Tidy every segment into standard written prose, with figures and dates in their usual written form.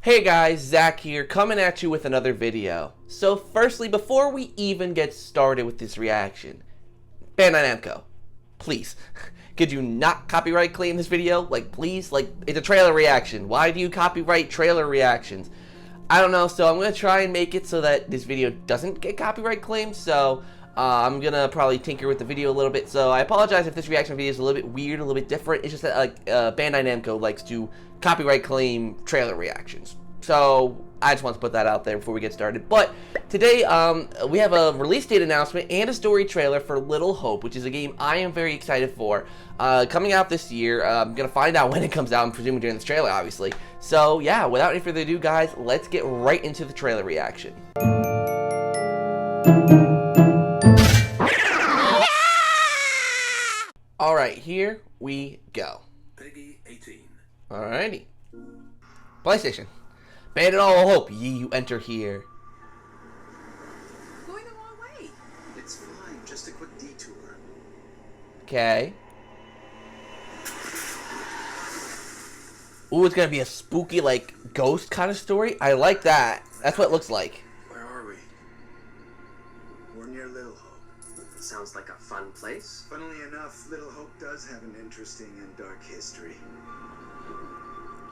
Hey guys, Zach here, coming at you with another video. So firstly, before we even get started with this reaction, Bandai Namco, please, could you not copyright claim this video? Like, please? Like, it's a trailer reaction. Why do you copyright trailer reactions? I don't know, so I'm going to try and make it so that this video doesn't get copyright claimed, so I'm going to probably tinker with the video a little bit, so I apologize if this reaction video is a little bit weird, a little bit different. It's just that, like, Bandai Namco likes to copyright claim trailer reactions. So I just want to put that out there before we get started. But today we have a release date announcement and a story trailer for Little Hope, which is a game I am very excited for. Coming out this year. I'm going to find out when it comes out, I'm presuming during this trailer, obviously. So yeah, without any further ado, guys, let's get right into the trailer reaction. Alright, here we go. Peggy 18. Alrighty. PlayStation. Abandon all hope, ye who enter here. Going the wrong way. It's fine, just a quick detour. Okay. Ooh, it's gonna be a spooky, like, ghost kind of story. I like that. That's what it looks like. Where are we? We're near Little Hope. It sounds like a fun place. Funnily enough, Little Hope does have an interesting and dark history.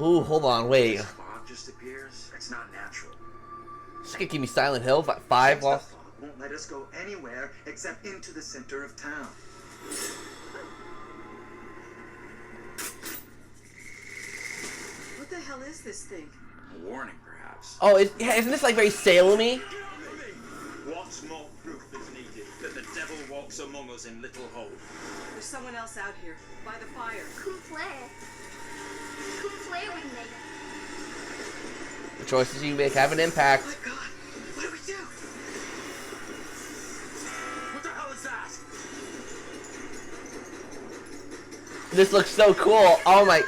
Ooh, hold on, wait. This fog just appears. It's not natural. This gonna give me Silent Hill 5 The lost. fog won't let us go anywhere except into the center of town. What the hell is this thing? A warning, perhaps. Oh, isn't this like very Salem-y? What more proof is needed that the devil walks among us in Little Hope? There's someone else out here, by the fire. Come play with me. The choices you make have an impact. Oh my god, what do we do? What the hell is that? This looks so cool. Oh my.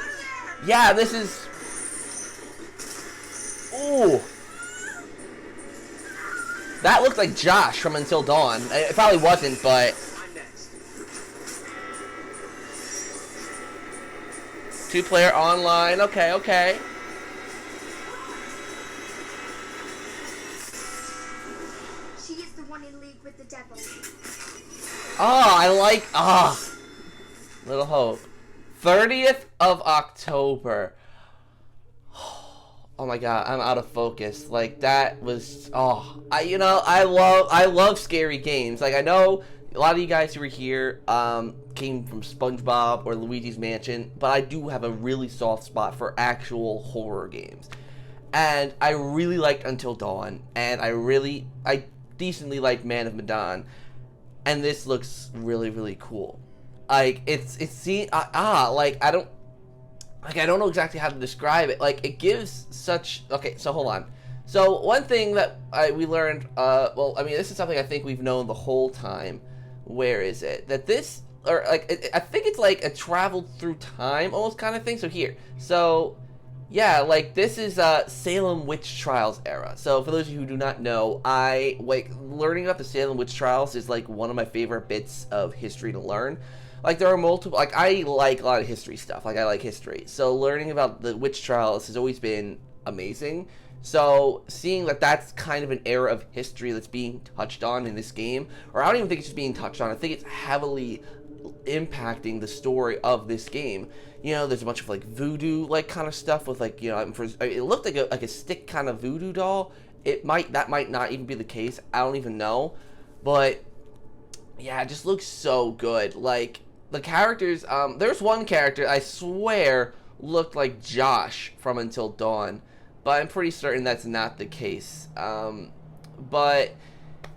Yeah, this is. Ooh. That looks like Josh from Until Dawn. It probably wasn't, but. I'm next. 2-player online. Okay, okay. She is the one in league with the devil. Oh, I like. Little Hope. 30th of October. Oh my god, I'm out of focus. Like, that was, I love scary games. Like, I know a lot of you guys who were here came from SpongeBob or Luigi's Mansion, but I do have a really soft spot for actual horror games. And I really liked Until Dawn, and I decently liked Man of Medan, and this looks really, really cool. Like, I don't know exactly how to describe it. Like, it gives such... Okay, so hold on. So, one thing that we learned... well, I mean, this is something I think we've known the whole time. Where is it? That this... Or, like, I think it's like a travel through time almost kind of thing. So, here. So, yeah, like, this is Salem Witch Trials era. So, for those of you who do not know, learning about the Salem Witch Trials is, like, one of my favorite bits of history to learn. Like, there are multiple, like, I like a lot of history stuff. Like, I like history. So, learning about the witch trials has always been amazing. So, seeing that that's kind of an era of history that's being touched on in this game, or I don't even think it's just being touched on, I think it's heavily impacting the story of this game. You know, there's a bunch of, like, voodoo, like, kind of stuff with, like, you know, it looked like a stick kind of voodoo doll. That might not even be the case. I don't even know. But, yeah, it just looks so good. Like, the characters, there's one character I swear looked like Josh from Until Dawn, but I'm pretty certain that's not the case. But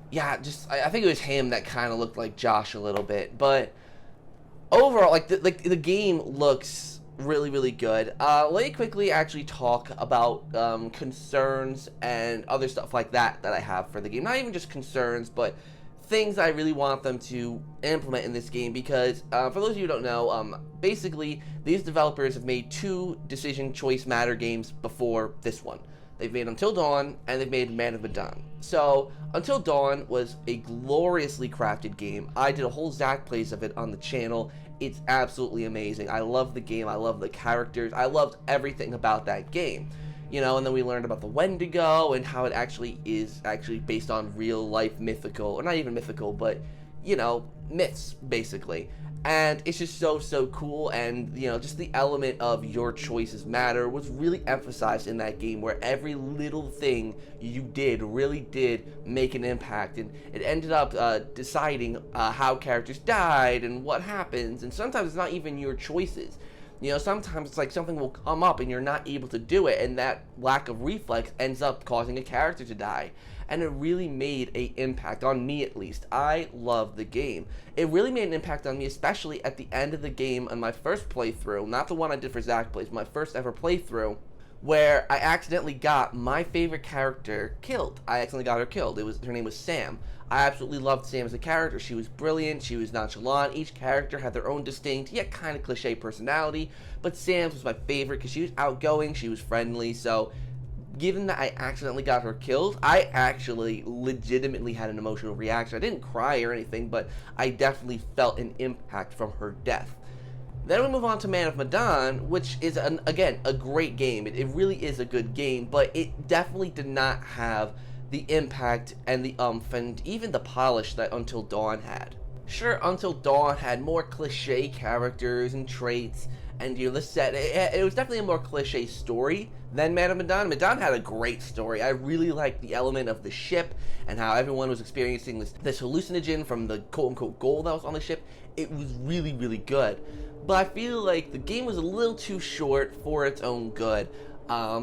yeah, I think it was him that kind of looked like Josh a little bit. But overall, like the game looks really, really good. Let me quickly actually talk about concerns and other stuff like that I have for the game. Not even just concerns, but things I really want them to implement in this game, because for those of you who don't know, basically these developers have made 2 decision choice matter games before this one. They've made Until Dawn and they've made Man of Medan. So Until Dawn was a gloriously crafted game. I did a whole Zach plays of it on the channel. It's absolutely amazing. I love the game. I love the characters. I loved everything about that game. you know, and then we learned about the Wendigo and how it actually is based on real life mythical, or not even mythical, but, you know, myths, basically. And it's just so cool, and, you know, just the element of your choices matter was really emphasized in that game, where every little thing you did really did make an impact, and it ended up deciding how characters died and what happens, and sometimes it's not even your choices. You know, sometimes it's like something will come up and you're not able to do it, and that lack of reflex ends up causing a character to die. And it really made an impact on me, at least. I loved the game. It really made an impact on me, especially at the end of the game on my first playthrough, not the one I did for Zach Plays, my first ever playthrough, where I accidentally got my favorite character killed. I accidentally got her killed. Her name was Sam. I absolutely loved Sam as a character. She was brilliant, she was nonchalant. Each character had their own distinct, yet kind of cliche personality, but Sam's was my favorite because she was outgoing, she was friendly. So given that I accidentally got her killed, I actually legitimately had an emotional reaction. I didn't cry or anything, but I definitely felt an impact from her death. Then we move on to Man of Medan, which is, again, a great game. It really is a good game, but it definitely did not have the impact and the and even the polish that Until Dawn had. Sure, Until Dawn had more cliche characters and traits, and you know, the set, it was definitely a more cliche story than Man of Medan. Medan had a great story. I really liked the element of the ship and how everyone was experiencing this hallucinogen from the quote-unquote gold that was on the ship. It was really good. But I feel like the game was a little too short for its own good.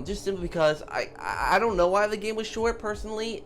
Just simply because I don't know why the game was short, personally.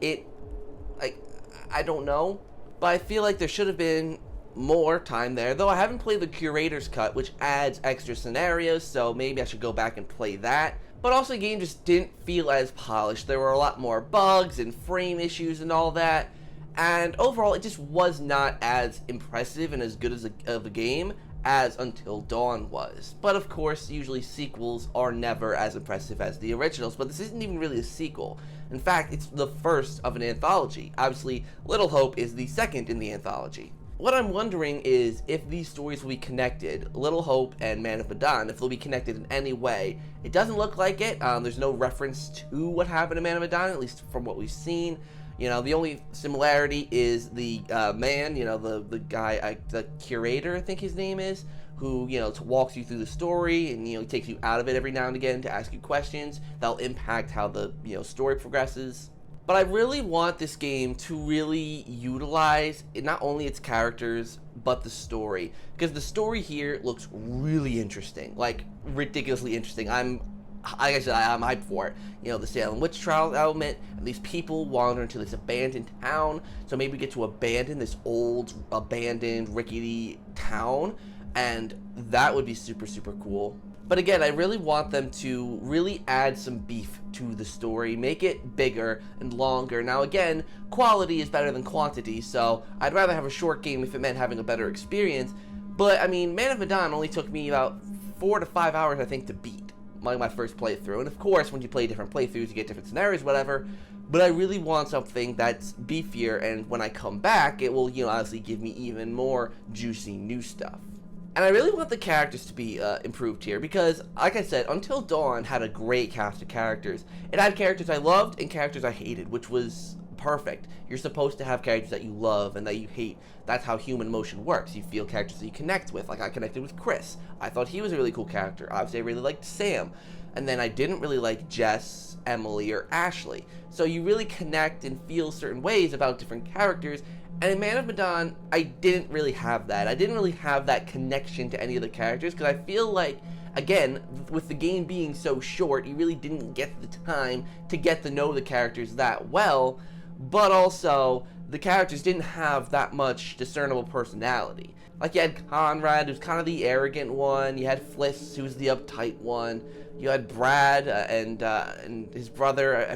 I don't know. But I feel like there should have been more time there, though I haven't played the curator's cut, which adds extra scenarios, so maybe I should go back and play that. But also the game just didn't feel as polished. There were a lot more bugs and frame issues and all that, and overall it just was not as impressive and as good as of a game as Until Dawn was. But of course, usually sequels are never as impressive as the originals, but this isn't even really a sequel. In fact, it's the first of an anthology. Obviously, Little Hope is the second in the anthology. What I'm wondering is if these stories will be connected, Little Hope and Man of Medan, if they'll be connected in any way. It doesn't look like it. There's no reference to what happened to Man of Medan, at least from what we've seen. You know, the only similarity is the man, you know, the guy, the curator, I think his name is, who, you know, walks you through the story and, you know, takes you out of it every now and again to ask you questions that'll impact how the, you know, story progresses. But I really want this game to really utilize not only its characters, but the story. Because the story here looks really interesting, like ridiculously interesting. Like I said, I'm hyped for it. You know, the Salem witch trial element, and these people wander into this abandoned town. So maybe we get to abandon this old, abandoned, rickety town, and that would be super cool. But again, I really want them to really add some beef to the story, make it bigger and longer. Now again, quality is better than quantity, so I'd rather have a short game if it meant having a better experience. But I mean, Man of Medan only took me about 4 to 5 hours, I think, to beat, like my first playthrough. And of course, when you play different playthroughs, you get different scenarios, whatever. But I really want something that's beefier, and when I come back, it will, you know, obviously give me even more juicy new stuff. And I really want the characters to be improved here because, like I said, Until Dawn had a great cast of characters. It had characters I loved and characters I hated, which was perfect. You're supposed to have characters that you love and that you hate. That's how human emotion works. You feel characters that you connect with. Like I connected with Chris. I thought he was a really cool character. Obviously, I really liked Sam. And then I didn't really like Jess, Emily, or Ashley. So you really connect and feel certain ways about different characters. And in Man of Medan, I didn't really have that. I didn't really have that connection to any of the characters because I feel like, again, with the game being so short, you really didn't get the time to get to know the characters that well, but also the characters didn't have that much discernible personality. Like you had Conrad, who's kind of the arrogant one. You had Fliss, who's the uptight one. You had Brad and his brother. I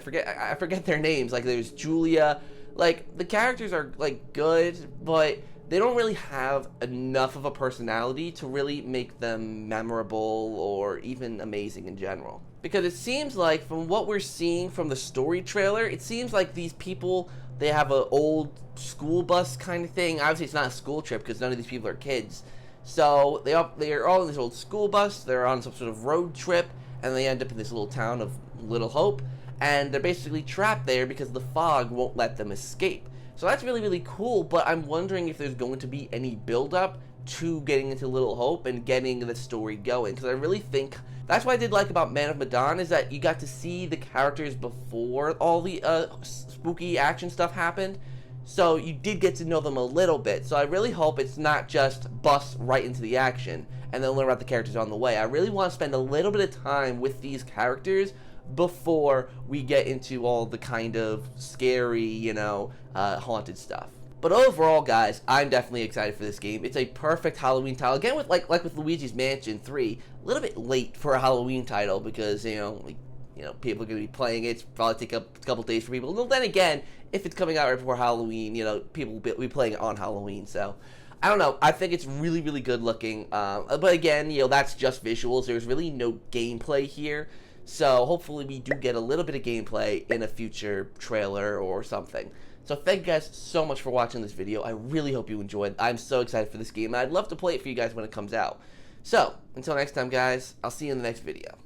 forget their names. Like there's Julia. Like, the characters are, like, good, but they don't really have enough of a personality to really make them memorable or even amazing in general. Because it seems like, from what we're seeing from the story trailer, it seems like these people, they have an old school bus kind of thing. Obviously, it's not a school trip because none of these people are kids. So, they are all in this old school bus, they're on some sort of road trip, and they end up in this little town of Little Hope, and they're basically trapped there because the fog won't let them escape. So that's really, really cool, but I'm wondering if there's going to be any build-up to getting into Little Hope and getting the story going, because I really think that's what I did like about Man of Medan, is that you got to see the characters before all the spooky action stuff happened, so you did get to know them a little bit. So I really hope it's not just bust right into the action and then learn about the characters on the way. I really want to spend a little bit of time with these characters before we get into all the kind of scary, you know, haunted stuff. But overall, guys, I'm definitely excited for this game. It's a perfect Halloween title. Again, with like with Luigi's Mansion 3, a little bit late for a Halloween title because, you know, people are going to be playing it. It's probably take a couple days for people. Well, then again, if it's coming out right before Halloween, you know, people will be playing it on Halloween. So, I don't know. I think it's really, really good looking. But again, you know, that's just visuals. There's really no gameplay here. So, hopefully we do get a little bit of gameplay in a future trailer or something. So thank you guys so much for watching this video. I really hope you enjoyed. I'm so excited for this game. I'd love to play it for you guys when it comes out. So, until next time, guys, I'll see you in the next video.